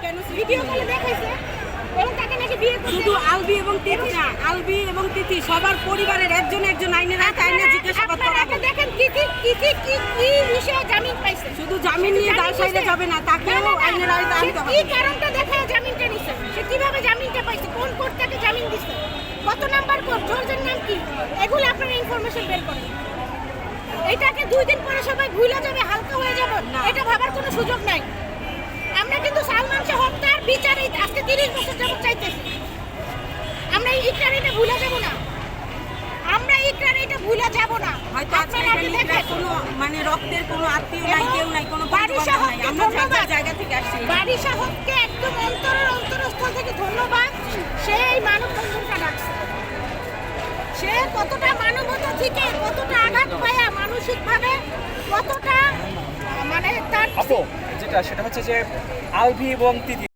কেন ভিডিও কলে দেখাইছে এবং তাকে নাকি বিয়ে করতে। শুধু আলবি এবং তিথি না, আলবি এবং তিথি সবার পরিবারের একজন একজন আইনের আইনে জিজ্ঞাসাবাদ করা আপনারা হবে। দেখেন তিথি তিথি কি বিষয়ে জামিন পাইছে। শুধু জামিন নিয়ে দায় সাইডে যাবে না, তাকেও আইনের আওতায় আনতে কি হবে। কারণটা দেখায় জামিনটা নিছে, সে কিভাবে জামিনটা পাইছে, কোন কোর্ট তাকে জামিন দিছে, কত নাম্বার কোর্ট, জজের নাম কি, এগুলো আপনারা ইনফরমেশন বের করেন। এটাকে 2 দিন পরে সবাই ভুলে যাবে, হালকা হয়ে যাবে, এটা ভাবার কোনো সুযোগ নাই। আমরা কিন্তু সালমান শাহ হত্যার বিচারে আজকে 30 বছর যাবত চাইতেছি। আমরা এই ইকরারটা ভুলে যাব না, আমরা ইকরারটা ভুলে যাব না। হয়তো আজকে আপনারা এখানে দেখেন কোনো মানে রক্তের কোনো আত্মীয় নাই, কেউ নাই, কোনো বাড়ি পরিবার নাই, সাহসকে আমরা যার ধন্যবাদ। জায়গা থেকে আসছি। বাড়ি সাহসকে একদম অন্তরস্থল থেকে ধন্যবাদ। সে এই মানববন্ধনটা ডাকছে, সে কতটা মানবতা থেকে কতটা আঘাত পায়া মানসিকভাবে কতটা মানে তার আপু যেটা সেটা হচ্ছে যে আলভি এবং তিথি